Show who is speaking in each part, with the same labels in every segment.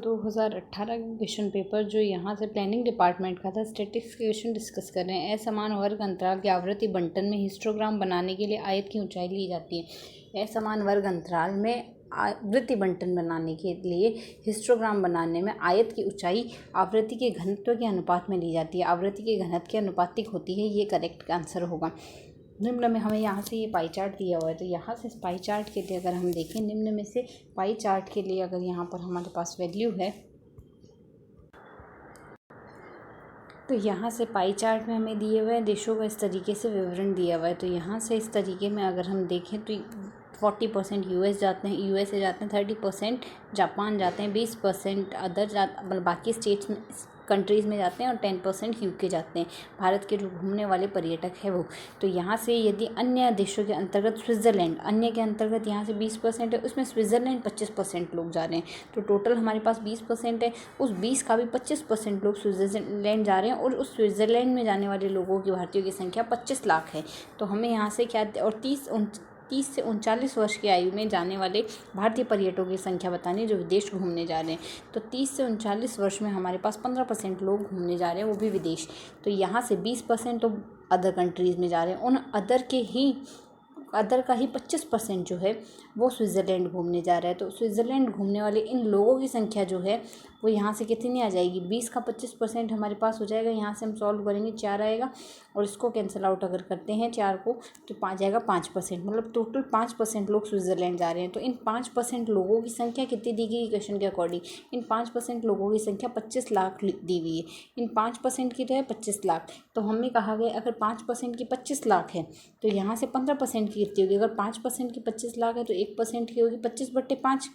Speaker 1: 2018 का question paper जो यहाँ से प्लानिंग डिपार्टमेंट का था, स्टैटिस्टिक्स के क्वेश्चन डिस्कस कर रहे हैं। असमान वर्ग अंतराल के आवृत्ति बंटन में हिस्टोग्राम बनाने के लिए आयत की ऊंचाई ली जाती है। असमान वर्ग अंतराल में आवृत्ति बंटन बनाने के लिए हिस्टोग्राम बनाने में आयत की ऊंचाई आवृत्ति के घनत्व के अनुपात में ली जाती है। आवृत्ति के घनत्व के अनुपातिक होती है, ये करेक्ट आंसर होगा। निम्न में हमें यहाँ से ये पाई चार्ट दिया हुआ है, तो यहाँ से पाई चार्ट के लिए अगर हम देखें, निम्न में से पाई चार्ट के लिए अगर यहाँ पर हमारे पास वैल्यू है, तो यहाँ से पाई चार्ट में हमें दिए हुए देशों का इस तरीके से विवरण दिया हुआ है। तो यहाँ से इस तरीके में अगर हम देखें तो 40% यूएस जाते हैं, यूएसए जाते हैं, 30% जापान जाते हैं, 20% अदर बाकी स्टेट्स में कंट्रीज़ में जाते हैं और 10% यूके जाते हैं, भारत के जो घूमने वाले पर्यटक है वो। तो यहाँ से यदि अन्य देशों के अंतर्गत स्विट्ज़रलैंड, अन्य के अंतर्गत यहाँ से 20% है, उसमें स्विट्ज़रलैंड 25% लोग जा रहे हैं, तो टोटल हमारे पास 20% है। उस 20 का भी 25% लोग स्विट्ज़रलैंड जा रहे हैं और उस स्विट्ज़रलैंड में जाने वाले लोगों की भारतीयों की संख्या 25 लाख है। तो हमें यहाँ से क्या, और 30 से 39 वर्ष की आयु में जाने वाले भारतीय पर्यटकों की संख्या बतानी जो विदेश घूमने जा रहे हैं। तो 30 से 39 वर्ष में हमारे पास 15% लोग घूमने जा रहे हैं, वो भी विदेश। तो यहाँ से 20% तो अदर कंट्रीज़ में जा रहे हैं, उन अदर का ही 25% जो है वो स्विट्ज़रलैंड घूमने जा रहा है। तो स्विट्ज़रलैंड घूमने वाले इन लोगों की संख्या जो है वो यहाँ से कितनी आ जाएगी, 20 का 25% हमारे पास हो जाएगा। यहाँ से हम सॉल्व करेंगे, 4 आएगा और इसको कैंसिल आउट अगर करते हैं 4 को, तो 5 जाएगा 5%, मतलब टोटल 5% लोग स्विट्ज़रलैंड जा रहे हैं। तो इन 5% लोगों की संख्या कितनी दी गई क्वेश्चन के अकॉर्डिंग, इन 5% लोगों की संख्या 25 लाख दी हुई है। इन 5% की तो है 25 लाख, तो हमें कहा गया अगर 5% की 25 लाख है तो यहाँ से 15% की कितनी होगी। अगर 5% की 25 लाख है तो 1% की होगी 25/5,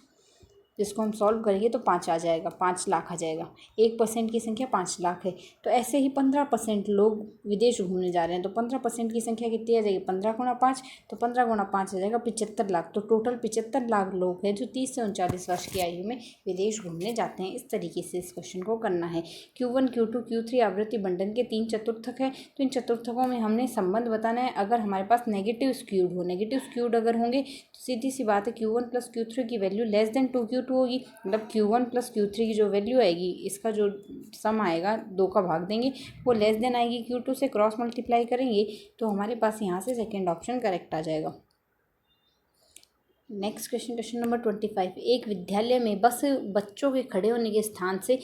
Speaker 1: जिसको हम सॉल्व करेंगे तो 5 आ जाएगा, 5 लाख आ जाएगा। 1% की संख्या 5 लाख है। तो ऐसे ही 15% लोग विदेश घूमने जा रहे हैं, तो 15% की संख्या कितनी आ जाएगी, 15 गुणा 5, तो 15 गुणा 5 आ जाएगा 75 लाख। तो टोटल 75 लाख लोग हैं जो 30 से 39 वर्ष की आयु में विदेश घूमने जाते हैं। इस तरीके से इस क्वेश्चन को करना है। Q1 Q2 Q3 आवृत्ति बंटन के 3 चतुर्थक है, तो इन चतुर्थकों में हमने संबंध बताना है। अगर हमारे पास नेगेटिव स्क्यूड हो, नेगेटिव स्क्यूड अगर होंगे तो सीधी सी बात है Q1 + Q3 की वैल्यू लेस देन 2Q2 होगी, मतलब Q1 + Q3 की जो वैल्यू आएगी, इसका जो सम आएगा 2 का भाग देंगे, वो लेस देन आएगी Q2 से, क्रॉस मल्टीप्लाई करेंगे तो हमारे पास यहाँ से सेकेंड ऑप्शन करेक्ट आ जाएगा। Next question number 25। एक विद्यालय में बस बच्चों के खड़े होने के स्थान से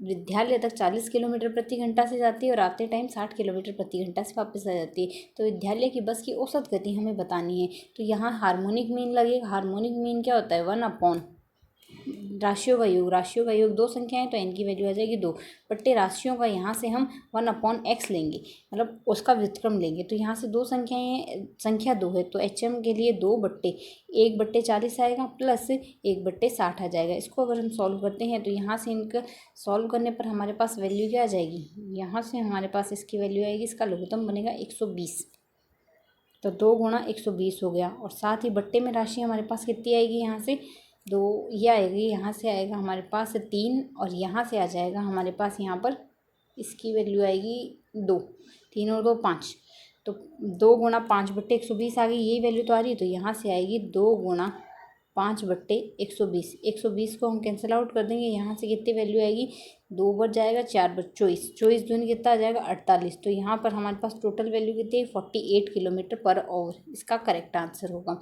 Speaker 1: विद्यालय तक 40 किलोमीटर प्रति घंटा से जाती है और आते टाइम 60 किलोमीटर प्रति घंटा से वापस आ जाती है। तो विद्यालय की बस की औसत गति हमें बतानी है। तो यहाँ हार्मोनिक मीन लगेगा। हार्मोनिक मीन क्या होता है, 1/, राशियों का योग 2 संख्याएं तो n की वैल्यू आ जाएगी 2, बट्टे राशियों का यहाँ से हम 1/x लेंगे, मतलब उसका व्युत्क्रम लेंगे। तो यहाँ से 2 संख्या 2 है तो HM के लिए 2/1/40 आएगा प्लस 1/60 आ जाएगा। इसको अगर हम सॉल्व करते हैं तो यहाँ से इनका सॉल्व करने पर हमारे पास वैल्यू क्या आ जाएगी, यहाँ से हमारे पास इसकी वैल्यू आएगी, इसका लघुत्तम बनेगा 120, तो 2 गुणा 120 हो गया। और साथ ही बट्टे में राशि हमारे पास कितनी आएगी, यहाँ से 2 ये आएगी, यहाँ से आएगा हमारे पास 3 और यहाँ से आ जाएगा हमारे पास, यहाँ पर इसकी वैल्यू आएगी 2, 3 और 2 5, तो 2 गुणा 5/120 आ गई, यही वैल्यू तो आ रही है। तो यहाँ से आएगी 2 गुणा 5/120, 120 को हम कैंसिल आउट कर देंगे, यहाँ से कितनी वैल्यू आएगी, 2 बढ़ जाएगा 4/24, 24 दूनी कितना आ जाएगा 48। तो यहाँ पर हमारे पास टोटल वैल्यू कितनी है, 48 किलोमीटर/आवर, इसका करेक्ट आंसर होगा।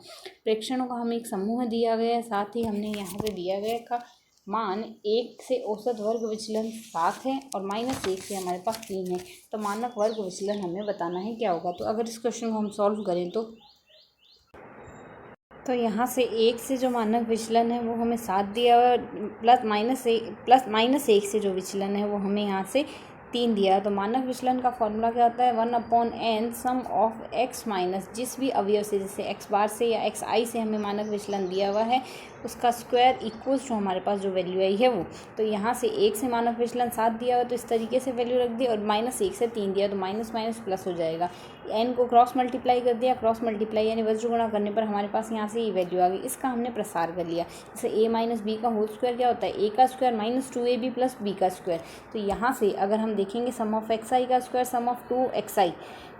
Speaker 1: प्रेक्षणों का हमें एक समूह दिया गया है, साथ ही हमने यहाँ पे दिया गया का मान 1 से औसत वर्ग विचलन 7 है और -1 से हमारे पास 3 है। तो मानक वर्ग विचलन हमें बताना है क्या होगा। तो अगर इस क्वेश्चन को हम सॉल्व करें तो यहाँ से 1 से जो मानक विचलन है वो हमें 7 दिया हुआ है, प्लस -1 से जो विचलन है वो हमें यहाँ से 3 दिया है। तो मानक विचलन का फॉर्मूला क्या होता है, 1/n some of x minus जिस भी अवयव से, जैसे x बार से या xi से हमें मानक विचलन दिया हुआ है उसका स्क्वायर इक्वल्स जो हमारे पास जो वैल्यू आई है वो। तो यहाँ से 1 से मानक विचलन 7 दिया हुआ तो इस तरीके से वैल्यू रख दी, और -1 से 3 दिया तो माइनस माइनस प्लस हो जाएगा। n को क्रॉस मल्टीप्लाई कर दिया, क्रॉस मल्टीप्लाई यानी वज्र गुणा करने पर हमारे पास यहाँ से ये वैल्यू आ गई। इसका हमने प्रसार कर लिया, जैसे a माइनस बी का होल स्क्वायर क्या होता है, a का स्क्वायर -2ab प्लस b का स्क्वायर। तो यहाँ से अगर हम देखेंगे सम ऑफ xi का स्क्वायर सम ऑफ 2xi,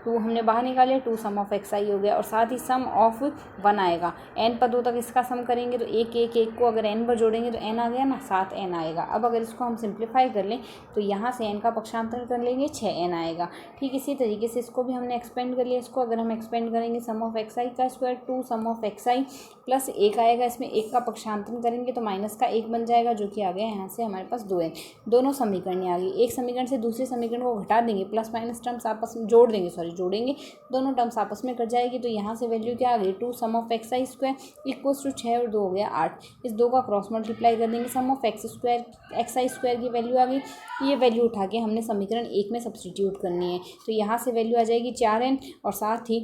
Speaker 1: 2 हमने बाहर निकाले, 2 सम ऑफ एक्स आई हो गया, और साथ ही सम ऑफ 1 आएगा। n पदों तक इसका सम करेंगे तो 1 1 1 को अगर n पर जोड़ेंगे तो n आ गया ना, 7n आएगा। अब अगर इसको हम सिंप्लीफाई कर लें तो यहाँ से n का पक्षांतर कर लेंगे, 6n आएगा। ठीक इसी तरीके से इसको भी हमने एक्सपेंड कर लिया। इसको अगर हम एक्सपेंड करेंगे सम ऑफ एक्स आई का square 2 sum of x i plus 1 आएगा, इसमें 1 का पक्षांतरण करेंगे तो माइनस का 1 बन जाएगा, जो कि आ गया यहाँ से हमारे पास 2n। दोनों समीकरण आ गई। एक समीकरण से दूसरे समीकरण को घटा देंगे, प्लस माइनस टर्म्स आपस में जोड़ेंगे, दोनों टर्म्स आपस में कट जाएगी। तो यहाँ से वैल्यू क्या आ गई, 2 sum of x I square equals to 6 और 2 हो गया 8। इस 2 का क्रॉस मल्टीप्लाई कर देंगे, sum of X square X I square की वैल्यू आ गई। ये वैल्यू उठा के हमने समीकरण 1 में सब्सटीट्यूट करनी है। तो यहाँ से वैल्यू आ जाएगी 4n, और साथ ही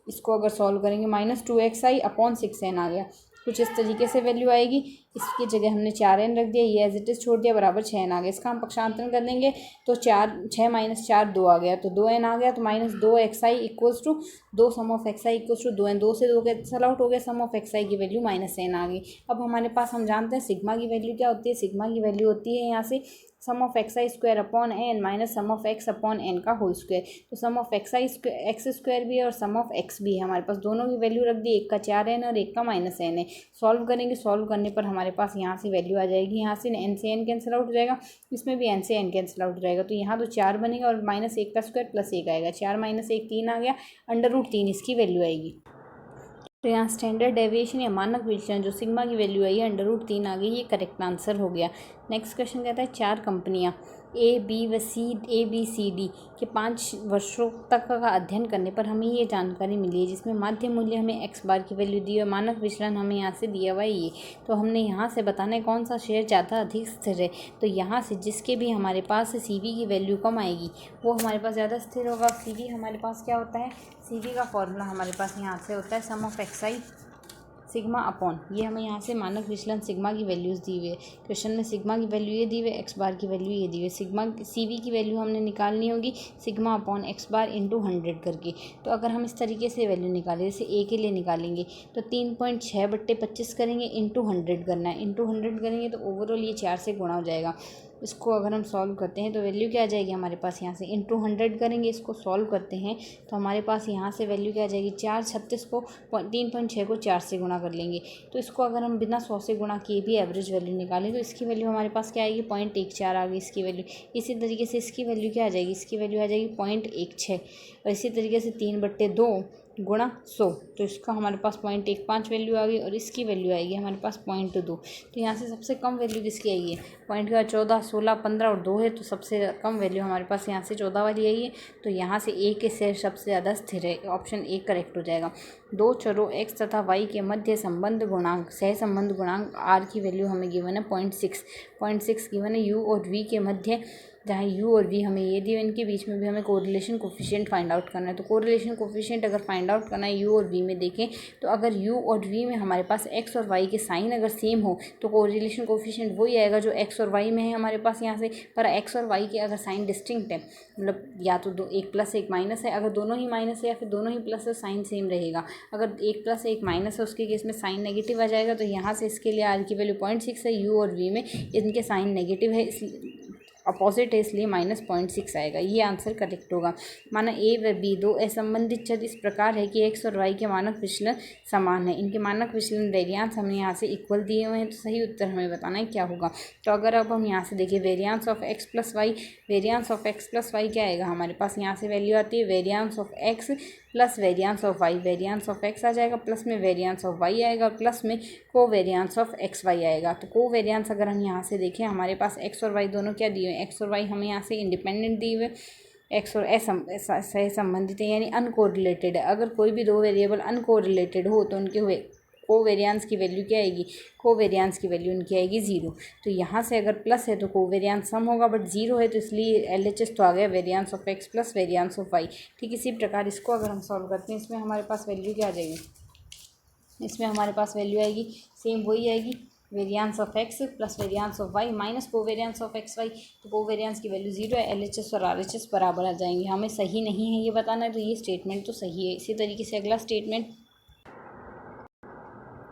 Speaker 1: इसको अगर सॉल्व करेंगे -2xi अपॉन 6n आ गया। कुछ इस तरीके से वैल्यू आएगी। इसकी जगह हमने 4n रख दिया, ये एज इट इज़ छोड़ दिया, बराबर 6n आ गया। इसका हम पक्षांतरण कर देंगे तो 6 - 4 2 आ गया, तो 2n आ गया। तो -2xi equals to 2 sum of xi equals to 2n, 2 से 2 कैंसल आउट हो गया, सम ऑफ xi की वैल्यू -n आ गई। अब हमारे पास हम जानते हैं सिग्मा की वैल्यू क्या होती है। सिग्मा की वैल्यू होती है यहाँ से sum of x I square upon N minus sum of X upon N का होल स्क्वायर। तो sum of x I X square भी है और सम ऑफ एक्स भी है। हमारे पास दोनों की वैल्यू रख दी, एक का 4n और एक का -n है। सॉल्व करेंगे, सॉल्व करने पर हमारे पास यहाँ से वैल्यू आ जाएगी, यहाँ से n से n कैंसिल आउट हो जाएगा, इसमें भी n से n कैंसिल आउट हो जाएगा। तो यहाँ तो 4 बनेगा और -1 का स्क्वायर प्लस 1 आएगा, 4 - 1 3 आ गया, √3 इसकी वैल्यू आएगी। तो यहाँ स्टैंडर्ड डेविएशन या मानक विचलन जो सिग्मा की वैल्यू आई है √3 आ गई, ये करेक्ट आंसर हो गया। नेक्स्ट क्वेश्चन कहता है 4 कंपनियाँ ए बी सी डी के 5 वर्षों तक का अध्ययन करने पर हमें ये जानकारी मिली है, जिसमें माध्य मूल्य हमें x बार की वैल्यू दी है, मानक विचलन हमें यहाँ से दिया हुआ है ये। तो हमने यहाँ से बताना है कौन सा शेयर ज़्यादा अधिक स्थिर है। तो यहाँ से जिसके भी हमारे पास CV की वैल्यू कम आएगी वो हमारे पास ज़्यादा स्थिर होगा। CV हमारे पास क्या होता है, CV का फॉर्मूला हमारे पास यहाँ से होता है sum of x I sigma upon, ये हमें यहाँ से मानक विचलन सिग्मा की वैल्यूज़ दी हुई है। क्वेश्चन में सिग्मा की वैल्यू ये दी हुई है, एक्स बार की वैल्यू ये दी हुई है। सिग्मा CV की वैल्यू हमने निकालनी होगी sigma upon x bar into 100 करके। तो अगर हम इस तरीके से वैल्यू निकालें, जैसे ए के लिए निकालेंगे तो 3.6/25 करेंगे, इंटू 100 करना है। इंटू 100 करेंगे तो ओवरऑल ये 4 से गुणा हो जाएगा। इसको अगर हम सॉल्व करते हैं तो वैल्यू क्या आ जाएगी हमारे पास, यहाँ से इंटू 100 करेंगे, इसको सॉल्व करते हैं तो हमारे पास यहाँ से वैल्यू क्या आ जाएगी, 4 36 को 3.6 को 4 से गुणा कर लेंगे। तो इसको अगर हम बिना 100 से गुणा किए भी एवरेज वैल्यू निकालें तो इसकी वैल्यू हमारे पास क्या आएगी, 0.14 आ गई इसकी वैल्यू। इसी तरीके से इसकी वैल्यू क्या आ जाएगी, इसकी वैल्यू आ जाएगी 0.16, और इसी तरीके से 3/2 गुणा 100, तो इसका हमारे पास 0.15 वैल्यू आ गई, और इसकी वैल्यू आएगी हमारे पास 0.2। तो यहाँ से सबसे कम वैल्यू किसकी आई है, पॉइंट का 14, 16, 15 और 2 है, तो सबसे कम वैल्यू हमारे पास यहाँ से 14 वाली आई है। तो यहाँ से ए के शेयर सबसे ज़्यादा स्थिर है, ऑप्शन ए करेक्ट हो जाएगा। 2 चरों x तथा y के मध्य संबंध गुणांक सह संबंध गुणांक r की वैल्यू हमें गिवन है 0.6 गिवन है। u और v के मध्य, जहाँ u और v हमें ये दिए, इनके बीच में भी हमें कोरिलेशन कोफिशिएंट फाइंड आउट करना है। तो कोरिलेशन कोफिशिएंट अगर फाइंड आउट करना है u और v में देखें तो अगर u और v में हमारे पास x और y के साइन अगर सेम हो तो कोरिलेशन कोफिशिएंट वही आएगा जो x और y में है हमारे पास यहाँ से। पर x और y के अगर साइन डिस्टिंक्ट है, मतलब या तो एक प्लस एक माइनस है, अगर दोनों ही माइनस है या फिर दोनों ही प्लस है, साइन सेम रहेगा। अगर एक प्लस एक माइनस है उसके केस में साइन नेगेटिव आ जाएगा। तो यहाँ से इसके लिए r की वैल्यू 0.6 है, u और v में इनके साइन नेगेटिव है, इसलिए अपोजिट है, इसलिए -0.6 आएगा। ये आंसर करेक्ट होगा। माना ए व बी दो असंबंधित छद इस प्रकार है कि एक्स और वाई के मानक विचलन समान है, इनके मानक विचलन वेरियांस हमने यहाँ से इक्वल दिए हुए हैं। तो सही उत्तर हमें बताना है क्या होगा। तो अगर अब हम यहाँ से देखिए variance of x plus Y, variance of x plus Y क्या आएगा हमारे पास, यहाँ से वैल्यू आती है variance of x plus variance of Y. Variance of X आ जाएगा, प्लस में वेरियांस ऑफ वाई आएगा, प्लस में को वेरियांस ऑफ एक्स वाई आएगा। तो को वेरियांस अगर हम यहाँ से देखें हमारे पास एक्स और वाई दोनों क्या दिए हुए हैं, एक्स और वाई हमें यहाँ से इंडिपेंडेंट दिए हुए, एक्स और सह संबंधित है यानी अनकोरिलेटेड है। अगर कोई भी दो वेरिएबल अनकोरिलेटेड हो तो उनके हुए कोवेरियांस की वैल्यू क्या आएगी, कोवेरियांस की वैल्यू उनकी आएगी 0। तो यहाँ से अगर प्लस है तो कोवेरियांस सम होगा, बट 0 है तो इसलिए LHS तो आ गया variance of x plus variance of y. ठीक इसी प्रकार इसको अगर हम सॉल्व करते हैं, इसमें हमारे पास वैल्यू क्या आ जाएगी, इसमें हमारे पास वैल्यू आएगी सेम वही आएगी, variance of x plus variance of Y minus covariance of X Y. तो कोवेरियांस की वैल्यू 0 है, LHS और RHS बराबर आ जाएंगे। हमें सही नहीं है ये बताना है, तो ये स्टेटमेंट तो सही है। इसी तरीके से अगला स्टेटमेंट,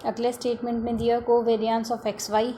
Speaker 1: अगले स्टेटमेंट में दिया covariance of X Y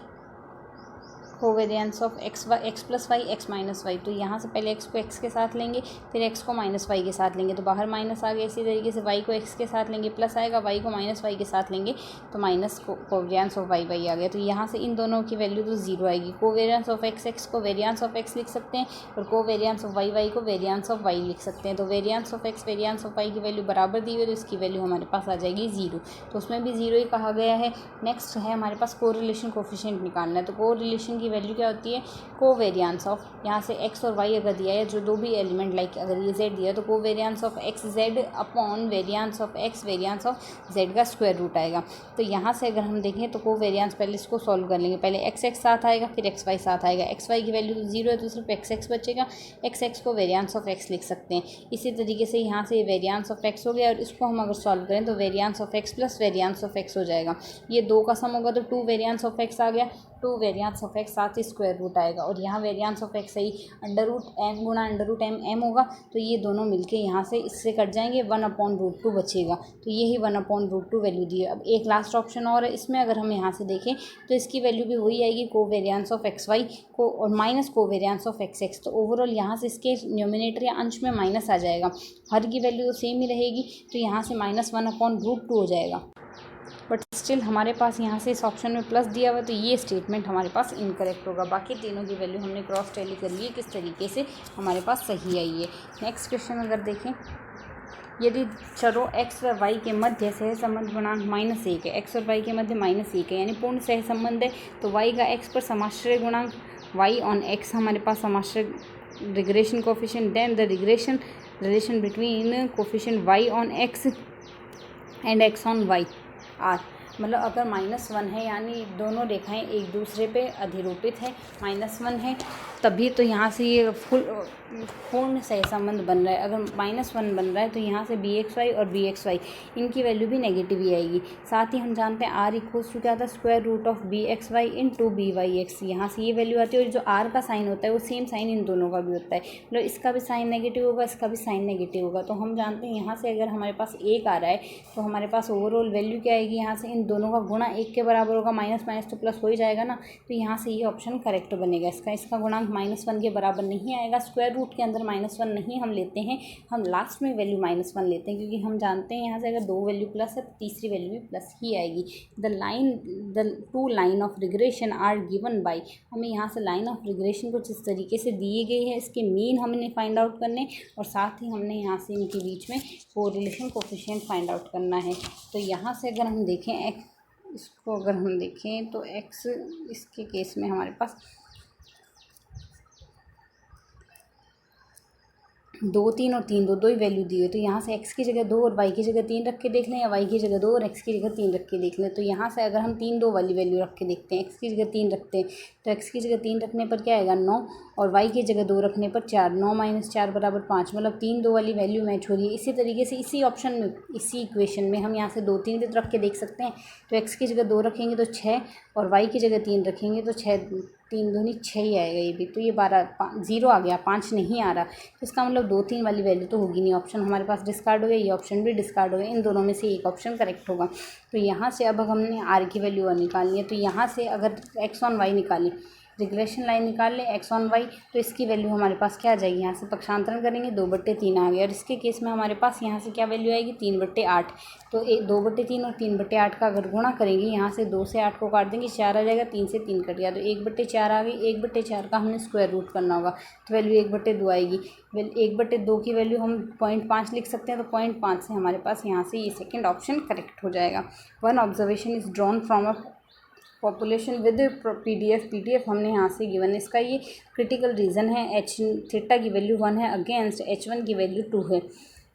Speaker 1: covariance of x plus Y X minus Y. तो यहाँ से पहले एक्स को एक्स के साथ लेंगे, फिर एक्स को माइनस वाई के साथ लेंगे तो बाहर माइनस आ गया। इसी तरीके से वाई को एक्स के साथ लेंगे प्लस आएगा, वाई को माइनस वाई के साथ लेंगे तो minus covariance of Y Y आ गया। तो यहाँ से इन दोनों की वैल्यू तो जीरो आएगी। कोवेरिएंस ऑफ एक्स एक्स को वेरिएंस ऑफ एक्स लिख सकते हैं और कोवेरिएंस ऑफ वाई वाई को वेरिएंस ऑफ वाई लिख सकते हैं। तो variance of x variance of y की वैल्यू बराबर दी हुई, तो इसकी वैल्यू हमारे पास आ जाएगी जीरो। तो उसमें भी जीरो ही कहा गया है। नेक्स्ट है हमारे पास कोरिलेशन कोफिशिएंट निकालना है। तो कोरिलेशन की वैल्यू क्या होती है, कोवेरिएंस ऑफ, यहाँ से एक्स और वाई अगर दिया है जो दो भी एलिमेंट लाइक अगर ये जेड दिया तो covariance of x Z upon variance of x variance of Z का स्क्वायर रूट आएगा। तो यहाँ से अगर हम देखें तो कोवेरिएंस पहले इसको सॉल्व कर लेंगे। पहले एक्स एक्स साथ आएगा, फिर एक्स वाई साथ आएगा। एक्स वाई की वैल्यू तो जीरो है तो सिर्फ एक्स एक्स बचेगा। एक्स एक्स को वेरिएंस ऑफ एक्स लिख सकते हैं। इसी तरीके से यहाँ से वेरिएंस ऑफ एक्स हो गया और इसको हम अगर सॉल्व करें तो variance of x plus variance of x हो जाएगा। ये दो का सम होगा तो टू वेरिएंस ऑफ एक्स आ गया, टू वेरिएंस ऑफ एक्स साथ ही स्क्वायर रूट आएगा और यहाँ वेरिएंस ऑफ एक्स सही अंडर रूट एम गुना अंडर रूट एम एम होगा। तो ये दोनों मिलके यहाँ से इससे कट जाएंगे, 1/√2 बचेगा। तो यही 1/√2 वैल्यू दी है। अब एक लास्ट ऑप्शन और है, इसमें अगर हम यहाँ से देखें तो इसकी वैल्यू भी वही आएगी, कोवेरिएंस ऑफ एक्स वाई को और minus covariance of x x. तो ओवरऑल यहाँ से इसके न्यूमिनेटर या अंश में माइनस आ जाएगा, हर की वैल्यू तो सेम ही रहेगी। तो यहाँ से -1/√2 हो जाएगा। बट स्टिल हमारे पास यहाँ से इस ऑप्शन में प्लस दिया हुआ है तो ये स्टेटमेंट हमारे पास इनकरेक्ट होगा। बाकी तीनों की वैल्यू हमने क्रॉस टैली कर ली है, किस तरीके से हमारे पास सही आई है। नेक्स्ट क्वेश्चन अगर देखें, यदि चरों x व y के मध्य सहसंबंध गुणांक -1 है, x और y के मध्य -1 है यानी पूर्ण सहसंबंध है, तो y का x पर समाश्रय गुणांक y ऑन x हमारे पास समाश्रय regression coefficient, then the regression relation between coefficient y on x and x on y are. मतलब अगर -1 है यानी दोनों रेखाएं एक दूसरे पे अधिरूपित है, -1 है तभी तो यहाँ से ये पूर्ण सहसंबंध बन रहा है। अगर -1 बन रहा है तो यहाँ से bxy और bxy इनकी वैल्यू भी नेगेटिव ही आएगी। साथ ही हम जानते हैं r इक्वल्स टू क्या था, square root of bxy into byx। यहाँ से ये वैल्यू आती है और जो r का साइन होता है वो सेम साइन इन दोनों का भी होता है। मतलब इसका भी साइन नेगेटिव होगा, इसका भी साइन नेगेटिव होगा। तो हम जानते हैं यहाँ से अगर हमारे पास 1 आ रहा है तो हमारे पास ओवरऑल वैल्यू क्या आएगी, यहाँ से इन दोनों का गुणा 1 के बराबर होगा। माइनस माइनस तो प्लस हो ही जाएगा ना, तो यहाँ से ये ऑप्शन करेक्ट बनेगा। इसका गुणांक -1 के बराबर नहीं आएगा। स्क्वायर रूट के अंदर -1 नहीं हम लेते हैं, हम लास्ट में वैल्यू -1 लेते हैं क्योंकि हम जानते हैं यहाँ से अगर 2 वैल्यू प्लस है तो तीसरी वैल्यू भी प्लस ही आएगी। The two line of regression are given by, हमें यहाँ से लाइन ऑफ रिग्रेशन कुछ इस तरीके से दिए गए हैं, इसके मीन हमने फाइंड आउट करने और साथ ही हमने यहाँ से इनके बीच में कोरिलेशन कोफिशिएंट फाइंड आउट करना है। तो यहाँ से अगर हम देखें इसको अगर हम देखें तो x इसके केस में हमारे पास 2 3 और 3 दो ही वैल्यू दी है। तो यहाँ से x की जगह 2 और y की जगह 3 रख के देख लें या y की जगह 2 और x की जगह 3 रख के देख लें। तो यहाँ से अगर हम 3 2 वाली वैल्यू रख के देखते हैं, x की जगह 3 रखते हैं तो x की जगह 3 रखने पर क्या आएगा 9 और y की जगह 2 रखने पर 4, 9 - 4 = 5। मतलब 3 2 वाली वैल्यू मैच हो रही है। इसी तरीके से इसी ऑप्शन में इसी इक्वेशन में हम यहाँ से 2 3 भी रख के देख सकते हैं। तो x की जगह 2 रखेंगे तो 6 और y की जगह 3 रखेंगे तो 6 3 दूनी 6 ही आएगा। ये भी तो ये 0 आ गया, 5 नहीं आ रहा। तो इसका मतलब 2 3 वाली वैल्यू तो होगी नहीं। ऑप्शन हमारे पास डिस्कार्ड हो गया, ये ऑप्शन भी डिस्कार्ड हो गया। इन दोनों में से एक ऑप्शन करेक्ट होगा। तो यहाँ से अब हमने r की वैल्यू निकालनी है। तो यहाँ से अगर x ऑन y निकालें, रिग्रेशन लाइन निकाल लें x ऑन y, तो इसकी वैल्यू हमारे पास क्या आ जाएगी, यहाँ से पक्षांतरण करेंगे 2/3 आ गया। और इसके केस में हमारे पास यहाँ से क्या वैल्यू आएगी 3/8। तो 2/3 और 3/8 का अगर गुणा करेंगे, यहाँ से 2 से 8 को काट देंगे 4 आ जाएगा, 3 से 3 कट गया तो 1/4 आ गई। 1/4 का हमने स्क्वायर रूट करना होगा तो वैल्यू 1/2 आएगी। 1/2 की वैल्यू हम 0.5 लिख सकते हैं। तो 0.5 से हमारे पास यहाँ से ये सेकेंड ऑप्शन करेक्ट हो जाएगा। One observation is drawn from a population with PDF हमने यहाँ से गिवन। इसका ये क्रिटिकल रीज़न है, h थीटा की वैल्यू 1 है अगेंस्ट h1 की वैल्यू 2 है,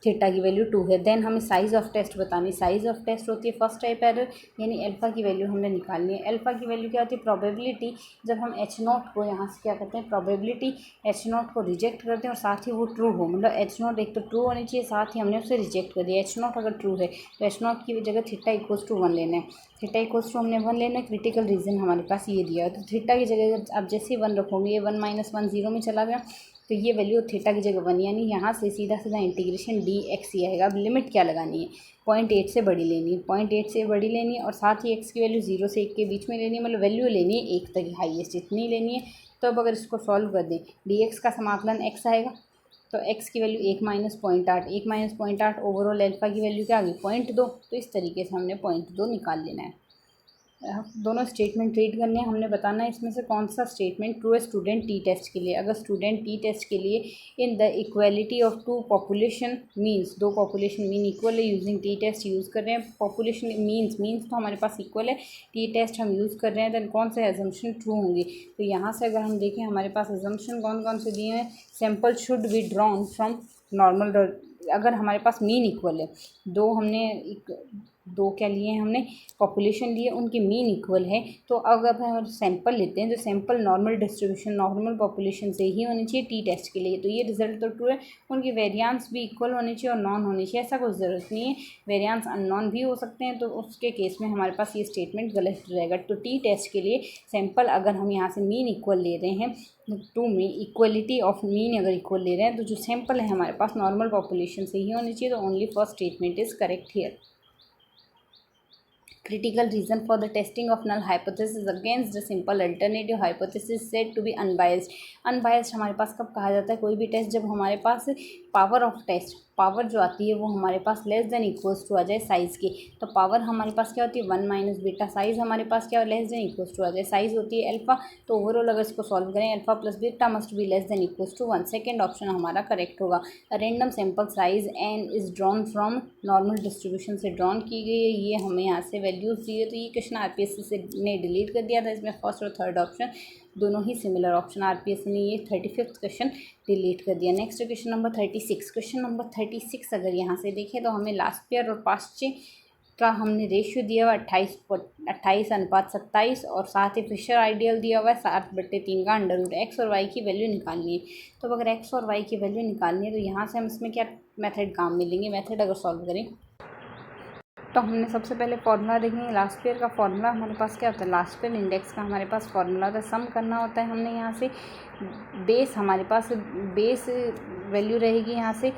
Speaker 1: थीटा की वैल्यू 2 है। देन हमें साइज़ ऑफ टेस्ट बतानी। साइज़ ऑफ टेस्ट होती है फर्स्ट टाइप एरर, यानी अल्फ़ा की वैल्यू हमने निकालनी है। अल्फ़ा की वैल्यू क्या होती है, प्रोबेबिलिटी। जब हम h0 को यहाँ से क्या करते हैं, प्रोबेबिलिटी h0 को रिजेक्ट करते हैं और साथ ही वो ट्रू हो, मतलब h0 एक तो ट्रू होनी चाहिए, साथ ही हमने उसे रिजेक्ट कर दिया। h0 अगर ट्रू है तो h0 की जगह थीटा = 1 लेना है। थीटा = हमने 1 लेना है। क्रिटिकल रीज़न हमारे पास ये दिया है। तो थीटा की जगह अब जैसे ही 1 रखोगे, ये 1 - 1 0 में चला गया। तो ये वैल्यू थीटा की जगह 1, यानी यहाँ से सीधा सीधा इंटीग्रेशन dx ही आएगा। अब लिमिट क्या लगानी है, 0.8 से बड़ी लेनी है, 0.8 से बड़ी लेनी है और साथ ही x की वैल्यू 0 से 1 के बीच में लेनी है, मतलब वैल्यू लेनी है 1 तक हाईएस्ट इतनी लेनी है। तो अब अगर इसको सॉल्व कर दें, dx का समाकलन x आएगा, तो x की value 1 minus 0.8, 1 minus 0.8 overall alpha की वैल्यू क्या आ गई 0.2। तो इस तरीके से हमने 0.2 निकाल लेना है। दोनों स्टेटमेंट रीड करने हैं, हमने बताना है इसमें से कौन सा स्टेटमेंट ट्रू है स्टूडेंट टी टेस्ट के लिए। अगर स्टूडेंट टी टेस्ट के लिए in the equality of two population means, दो पॉपुलेशन मीन इक्वल है, यूजिंग टी टेस्ट यूज़ कर रहे हैं। पॉपुलेशन मीन्स तो हमारे पास इक्वल है, टी टेस्ट हम यूज़ कर रहे हैं, देन कौन से एजम्पशन ट्रू होंगे। तो यहाँ से अगर हम देखें हमारे पास एजम्पशन कौन कौन से दिए हैं, sample should be drawn from normal. अगर हमारे पास मीन इक्वल है, दो क्या लिए हैं हमने, पॉपुलेशन लिए, उनकी मीन इक्वल है, तो अगर हम सैंपल लेते हैं तो sample normal distribution normal population से ही होनी चाहिए टी टेस्ट के लिए। तो ये रिजल्ट तो ट्रू है। उनकी वेरिएंस भी इक्वल होनी चाहिए और नॉन होनी चाहिए, ऐसा कोई ज़रूरत नहीं है, वेरिएंस अननोन भी हो सकते हैं, तो उसके केस में हमारे पास ये स्टेटमेंट गलत रहेगा। तो टी टेस्ट के लिए सैंपल अगर हम यहाँ से मीन इक्वल ले रहे हैं, टू में इक्वलिटी ऑफ मीन अगर इक्वल ले रहे हैं, तो जो सैंपल है हमारे पास नॉर्मल पॉपुलेशन से ही होनी चाहिए। तो only first statement is correct here. Critical reason for the testing of null hypothesis against the simple alternative hypothesis said to be unbiased। Unbiased हमारे पास कब कहा जाता है कोई भी टेस्ट, जब हमारे पास पावर ऑफ टेस्ट, पावर जो आती है वो हमारे पास लेस देन इक्वल्स टू आ जाए साइज़ की। तो पावर हमारे पास क्या होती है 1 माइनस बीटा, साइज़ हमारे पास क्या लेस देन इक्वल्स टू आ जाए, साइज़ होती है अल्फा। तो ओवरऑल अगर इसको सॉल्व करें alpha plus beta must be less than equals to 1, second option हमारा करेक्ट होगा। Random sample size n is drawn from normal distribution से ड्रॉन की गई है, ये हमें यहाँ से वैल्यूज़ दी है। तो ये क्वेश्चन आरपीएससी से ने डिलीट कर दिया था, इसमें फर्स्ट और थर्ड ऑप्शन दोनों ही सिमिलर ऑप्शन, आरपीएससी ने ये 35वां क्वेश्चन डिलीट कर दिया। Next question number 36। Question number 36 अगर यहाँ से देखें तो हमें लास्ट पेयर और पास्ट चेन का हमने रेशियो दिया हुआ 28:27 और साथ ही फिशर आइडियल दिया हुआ है 7/3 का अंडर रूट। एक्स और वाई की वैल्यू निकालनी है। तो अगर एक्स और वाई की वैल्यू निकालनी है तो यहाँ से हम इसमें क्या मेथड काम में लेंगे, मेथड अगर सॉल्व करें तो हमने सबसे पहले फार्मूला देखेंगे। लास्ट पेयर का फार्मूला हमारे पास क्या होता है, लास्ट पेयर इंडेक्स का हमारे पास फार्मूला होता है, सम करना होता है हमने यहाँ से। बेस हमारे पास बेस वैल्यू रहेगी यहाँ से,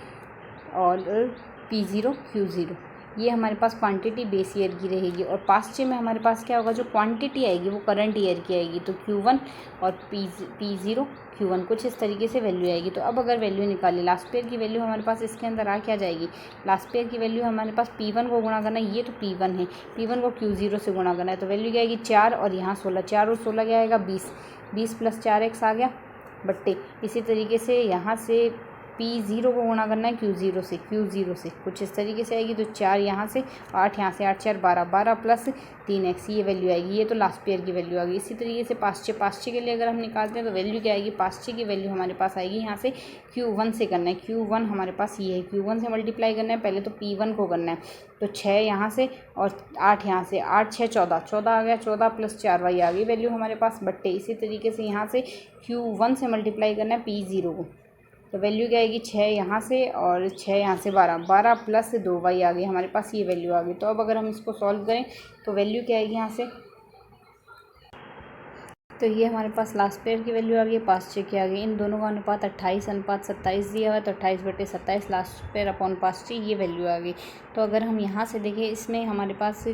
Speaker 1: और P0 Q0 ये हमारे पास क्वांटिटी बेस ईयर की रहेगी। और पास्ट में हमारे पास क्या होगा, जो क्वांटिटी आएगी वो करंट ईयर की आएगी। तो Q1 और P0 Q1 कुछ इस तरीके से वैल्यू आएगी। तो अब अगर वैल्यू निकालें, लास्ट पेयर की वैल्यू हमारे पास इसके अंदर आ क्या जाएगी, लास्ट पेयर की वैल्यू हमारे पास P1 को गुणा करना है, ये तो P1 है, P1 को Q0 से गुणा करना है, तो वैल्यू क्या आएगी 4 और यहाँ 16, 4 और 16 क्या आएगा 20, 20 + 4x आ गया बट्टे। इसी तरीके से यहाँ से P0 को गुणा करना है Q0 से कुछ इस तरीके से आएगी। तो 4 यहाँ से 8 यहाँ से 8 4 12, 12 + 3x ये वैल्यू आएगी। ये तो लास्ट पेयर की वैल्यू आ गई। इसी तरीके से पास्चे के लिए अगर हम निकालते हैं तो वैल्यू क्या आएगी, पास्चे की वैल्यू हमारे पास आएगी यहाँ से Q1 से करना है। Q1 हमारे पास ये है, Q1 से मल्टीप्लाई करना है, पहले तो P1 को करना है। तो 6 यहाँ से और 8 यहाँ से, 8 6 14, 14 आ गया, 14 + 4y आ गई वैल्यू हमारे पास बट्टे। इसी तरीके से यहाँ से Q1 से मल्टीप्लाई करना है P0 को, तो वैल्यू क्या आएगी 6 यहाँ से और 6 यहाँ से 12, 12 + 2y आ गई हमारे पास, ये वैल्यू आ गई। तो अब अगर हम इसको सॉल्व करें तो वैल्यू क्या आएगी यहाँ से, तो ये हमारे पास लास्ट पेयर की वैल्यू आ गई, पास्ट चेक की आ गई। इन दोनों का अनुपात 28:27 दिया हुआ है, तो 28/27 last pair upon past check ये वैल्यू आ गई। तो अगर हम यहाँ से देखें, इसमें हमारे पास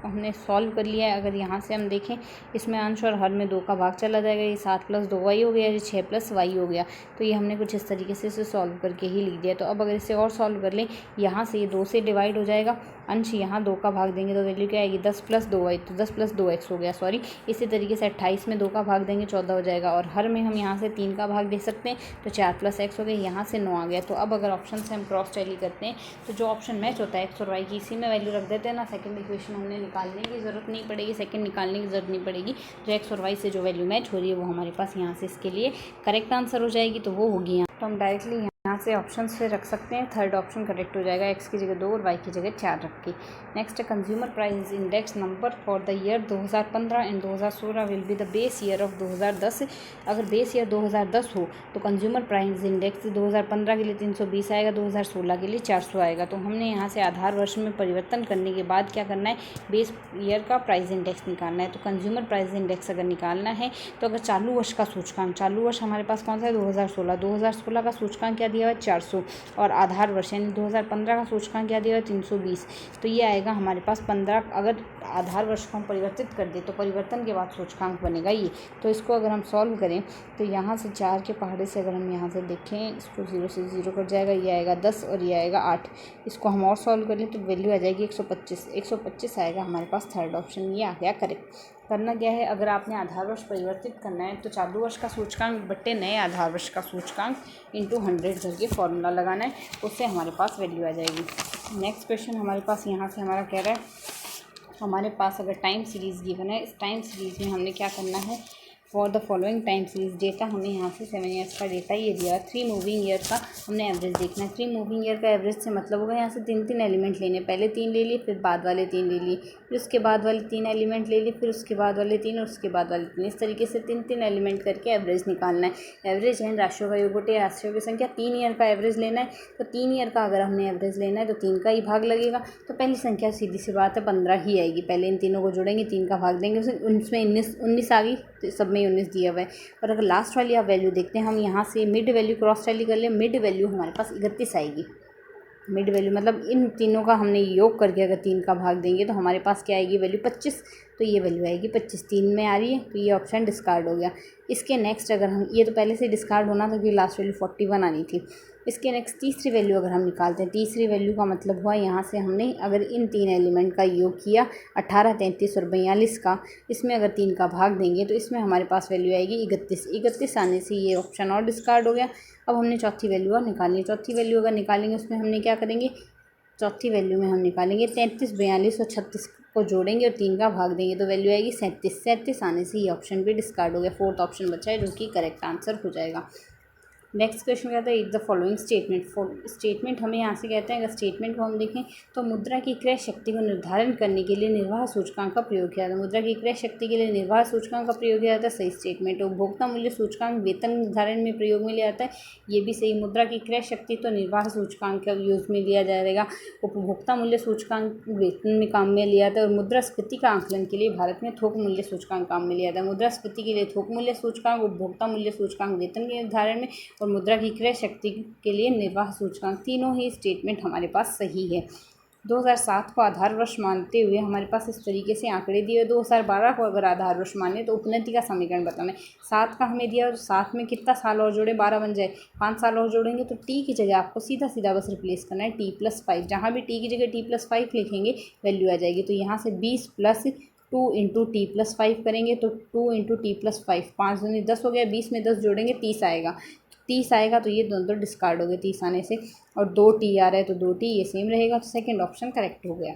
Speaker 1: हमने सॉल्व कर लिया है। अगर यहाँ से हम देखें इसमें अंश और हर में 2 का भाग चला जाएगा, ये 7 + 2y हो गया, ये 6 + y हो गया। तो ये हमने कुछ इस तरीके से इसे सॉल्व करके ही लिख दिया। तो अब अगर इसे और सॉल्व कर लें, यहाँ से ये 2 से डिवाइड हो जाएगा, अंश यहाँ 2 का भाग देंगे तो वैल्यू क्या आएगी 10 + 2y, तो 10 + 2x हो गया, सॉरी। इसी तरीके से 28 में 2 का भाग देंगे 14 हो जाएगा, और हर में हम यहाँ से 3 का भाग दे सकते हैं, तो 4 + x हो गया, यहाँ से 9 आ गया। तो अब अगर ऑप्शन से हम क्रॉस टैली करते हैं तो जो ऑप्शन मैच होता है एक्स और वाई की, इसी में वैल्यू रख देते हैं ना, सेकंड इक्वेशन हमने निकालने की ज़रूरत नहीं पड़ेगी, सेकंड निकालने की ज़रूरत नहीं पड़ेगी। जो एक्स और वाई से जो वैल्यू मैच हो रही है वो हमारे पास यहाँ से इसके लिए करेक्ट आंसर हो जाएगी, तो वो होगी यहाँ। तो हम डायरेक्टली यहाँ से ऑप्शन से रख सकते हैं। थर्ड ऑप्शन करेक्ट हो जाएगा, x की जगह 2 और y की जगह 4 रख के। नेक्स्ट है consumer price index number for the year 2015 and 2016 will be the base year of 2010। अगर बेस ईयर 2010 हो तो कंज्यूमर प्राइस इंडेक्स 2015 के लिए 320 आएगा, 2016 के लिए 400 आएगा। तो हमने यहाँ से आधार वर्ष में परिवर्तन करने के बाद क्या करना है, बेस ईयर का प्राइस इंडेक्स निकालना है। तो कंज्यूमर प्राइस इंडेक्स अगर निकालना है तो अगर चालू वर्ष का सूचकांक, चालू वर्ष हमारे पास कौन सा है, 2016 का सूचकांक क्या दिया हुआ है, 400, और आधार वर्ष यानी 2015 का सूचकांक क्या दिया हुआ है, 320। तो ये आएगा हमारे पास 15। अगर आधार वर्ष को हम परिवर्तित कर दें तो परिवर्तन के बाद सूचकांक बनेगा ये। तो इसको अगर हम सॉल्व करें तो यहाँ से 4 के पहाड़े से अगर हम यहाँ से देखें, इसको 0 से 0 कट जाएगा, ये आएगा 10 और ये आएगा 8। इसको हम और सॉल्व कर लें तो वैल्यू आ जाएगी 125 आएगा हमारे पास। थर्ड ऑप्शन ये आ गया करेक्ट। करना क्या है, अगर आपने आधार वर्ष परिवर्तित करना है तो चालू वर्ष का सूचकांक बट्टे नए आधार वर्ष का सूचकांक इंटू 100 करके फॉर्मूला लगाना है, उससे हमारे पास वैल्यू आ जाएगी। नेक्स्ट क्वेश्चन हमारे पास यहाँ से हमारा कह रहा है, हमारे पास अगर टाइम सीरीज़ गिवन है, इस टाइम सीरीज़ में हमने क्या करना है, for the following time series data, हमें यहाँ से 7 ईयर्स का डेटा ये दिया है। 3 मूविंग ईयर का हमने एवरेज देखना है। 3 मूविंग ईयर का एवरेज से मतलब होगा यहाँ से 3 एलिमेंट लेने, पहले 3 ले लिए, फिर बाद वाले 3 ले लिए, फिर उसके बाद वाले 3 एलिमेंट ले लिए, फिर उसके बाद वाले 3 और उसके बाद वाले 3। इस तरीके से 3 एलिमेंट करके एवरेज निकालना है। एवरेज है राशियों का योग बटे राशियों की संख्या। 3 ईयर का एवरेज लेना है, तो 3 ईयर का अगर हमने एवरेज लेना है तो 3 का ही भाग लगेगा। तो पहली संख्या सीधी सी बात है 15 ही आएगी। पहले इन तीनों को जोड़ेंगे, 3 का भाग देंगे, उसमें 19 आ गई, तो सब में 19 दिया हुआ है। और अगर लास्ट वाली आप वैल्यू देखते हैं, हम यहाँ से मिड वैल्यू क्रॉस टैली कर ले, मिड वैल्यू हमारे पास 31 आएगी। मिड वैल्यू मतलब इन तीनों का हमने योग करके अगर 3 का भाग देंगे तो हमारे पास क्या आएगी वैल्यू 25। तो ये वैल्यू आएगी 25, 3 में आ रही है, तो ये ऑप्शन डिस्कार्ड हो गया। इसके नेक्स्ट अगर हम, ये तो पहले से डिस्कार्ड होना था क्योंकि लास्ट वैल्यू 41 आनी थी। इसके नेक्स्ट तीसरी वैल्यू अगर हम निकालते हैं, तीसरी वैल्यू का मतलब हुआ यहाँ से हमने अगर इन 3 एलिमेंट का योग किया 18, 33 और 42 का, इसमें अगर 3 का भाग देंगे तो इसमें हमारे पास वैल्यू आएगी 31 आने से ये ऑप्शन और डिस्कार्ड हो गया। अब हमने चौथी वैल्यू और निकालनी है। चौथी वैल्यू अगर निकालेंगे उसमें हमने क्या करेंगे, चौथी वैल्यू में हम निकालेंगे 33, 42 और 36 को जोड़ेंगे और 3 का भाग देंगे तो वैल्यू आएगी 37 आने से ये ऑप्शन भी डिस्कार्ड हो गया। फोर्थ ऑप्शन बचा है जो कि करेक्ट आंसर हो जाएगा। नेक्स्ट क्वेश्चन कहता है it the following statement. Statement हमें यहाँ से कहते हैं, अगर स्टेटमेंट को हम देखें तो मुद्रा की क्रय शक्ति को निर्धारण करने के लिए निर्वाह सूचकांक का प्रयोग किया जाता है। मुद्रा की क्रय शक्ति के लिए निर्वाह सूचकांक का प्रयोग किया जाता है, सही स्टेटमेंट। उपभोक्ता मूल्य सूचकांक वेतन निर्धारण में प्रयोग में लिया जाता है, ये भी सही। मुद्रा की क्रय शक्ति तो निर्वाह सूचकांक का यूज में लिया जाएगा। उपभोक्ता मूल्य सूचकांक वेतन में काम में लिया जाता है। और मुद्रास्फीति का आंकलन के लिए भारत में थोक मूल्य सूचकांक काम में लिया जाता है। मुद्रास्फीति के लिए थोक मूल्य सूचकांक, उपभोक्ता मूल्य सूचकांक वेतन के निर्धारण में, और मुद्रा की क्रय शक्ति के लिए निर्वाह सूचकांक, तीनों ही स्टेटमेंट हमारे पास सही है। 2007 को आधार वर्ष मानते हुए हमारे पास इस तरीके से आंकड़े दिए। 2012 को अगर आधार वर्ष माने तो उपनति का समीकरण बताना है। 7 का हमें दिया, तो 7 में कितना साल और जोड़े, 12 बन जाए। 5 साल और जोड़ेंगे तो टी की जगह आपको सीधा सीधा बस रिप्लेस करना है t+5। जहाँ भी टी की जगह t+5 लिखेंगे वैल्यू आ जाएगी। तो यहाँ से 20 + 2 × t+5 करेंगे तो 2 × t+5, 5 दूनी 10 हो गया। 20 में 10 जोड़ेंगे 30 आएगा। 30 आएगा तो ये दोनों डिस्कार्ड हो गए 30 आने से, और 2 टी आ रहा है तो 2 टी, ये सेम रहेगा। तो सेकंड ऑप्शन करेक्ट हो गया।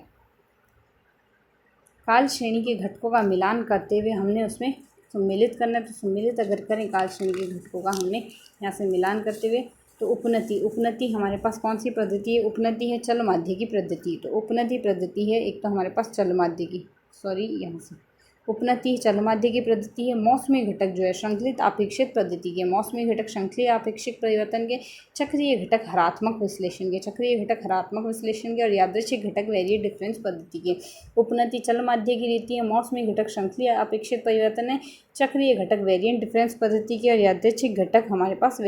Speaker 1: काल श्रेणी के घटकों का मिलान करते हुए हमने उसमें सम्मिलित करना है। तो सम्मिलित अगर करें काल श्रेणी के घटकों का हमने यहाँ से मिलान करते हुए, तो उपनति हमारे पास कौन सी पद्धति है, उपनति है चल माध्य की पद्धति। तो उपनति पद्धति है एक तो हमारे पास चल माध्य की, यहाँ से उपनति चल माध्य की पद्धति है। मौसमी घटक जो है श्रृंखलित आपेक्षिक पद्धति के, मौसमी घटक श्रृंखलीय आपेक्षिक परिवर्तन के, चक्रीय घटक हरात्मक विश्लेषण के, चक्रीय घटक हरात्मक विश्लेषण के, और यादृच्छिक घटक वेरिएट डिफरेंस पद्धति के। उपनति चल माध्य की रीति है, मौसमी घटक श्रृंखलीय आपेक्षिक परिवर्तन है, चक्रीय घटक वेरिएंट डिफरेंस पद्धति के, और यादृच्छिक घटक हमारे पास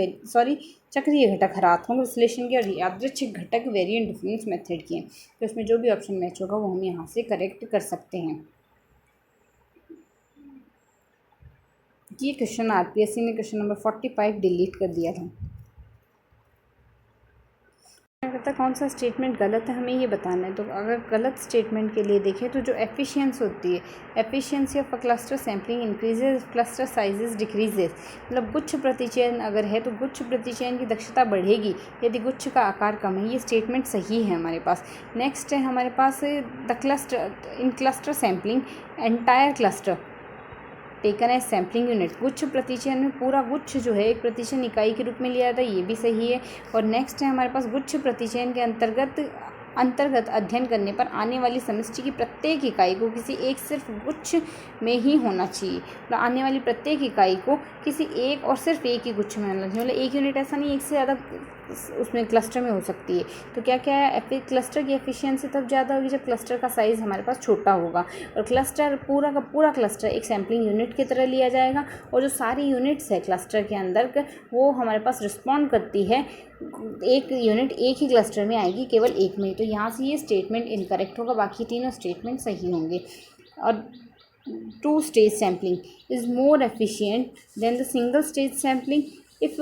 Speaker 1: चक्रीय घटक हरात्मक विश्लेषण के, और यादृच्छिक घटक वेरिएंट डिफरेंस मेथड के। तो इसमें जो भी ऑप्शन मैच होगा वो हम यहाँ से करेक्ट कर सकते हैं। ये क्वेश्चन आरपीएससी ने क्वेश्चन नंबर 45 डिलीट कर दिया था। कहता है कौन सा स्टेटमेंट गलत है, हमें ये बताना है। तो अगर गलत स्टेटमेंट के लिए देखें तो जो एफिशिएंसी होती है, efficiency of a cluster sampling increases, cluster sizes decreases, मतलब गुच्छ प्रतिचयन अगर है तो गुच्छ प्रतिचयन की दक्षता बढ़ेगी यदि गुच्छ का आकार कम है। ये स्टेटमेंट सही है हमारे पास। नेक्स्ट है हमारे पास the cluster in cluster sampling entire cluster taken as sampling unit. गुच्छ प्रतिचयन में पूरा गुच्छ जो है एक प्रतिचयन इकाई के रूप में लिया जाता है, ये भी सही है। और नेक्स्ट है हमारे पास गुच्छ प्रतिचयन के अंतर्गत अध्ययन करने पर आने वाली समष्टि की प्रत्येक इकाई को किसी एक सिर्फ गुच्छ में ही होना चाहिए। मतलब आने वाली प्रत्येक इकाई को किसी एक और सिर्फ एक ही गुच्छ में होना चाहिए। मतलब एक यूनिट ऐसा नहीं, एक से ज़्यादा उसमें क्लस्टर में हो सकती है। तो क्या क्या है, क्लस्टर की एफिशिएंसी तब ज़्यादा होगी जब क्लस्टर का साइज़ हमारे पास छोटा होगा। और क्लस्टर पूरा का पूरा क्लस्टर एक सैम्पलिंग यूनिट की तरह लिया जाएगा। और जो सारी यूनिट्स है क्लस्टर के अंदर वो हमारे पास रिस्पॉन्ड करती है, एक यूनिट एक ही क्लस्टर में आएगी केवल एक में। तो यहाँ से ये स्टेटमेंट इनकरेक्ट होगा, बाकी तीनों स्टेटमेंट सही होंगे। और two stage sampling is more efficient than the single stage sampling if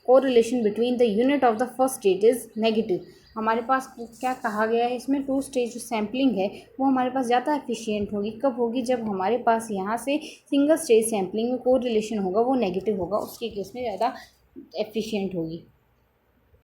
Speaker 1: correlation between the unit of the first stage is negative. हमारे पास क्या कहा गया है इसमें, टू स्टेज सैम्पलिंग है वो हमारे पास ज़्यादा एफिशिएंट होगी। कब होगी, जब हमारे पास यहाँ से सिंगल स्टेज सैम्पलिंग में कोरिलेशन होगा वो नेगेटिव होगा, उसके केस में ज़्यादा एफिशिएंट होगी।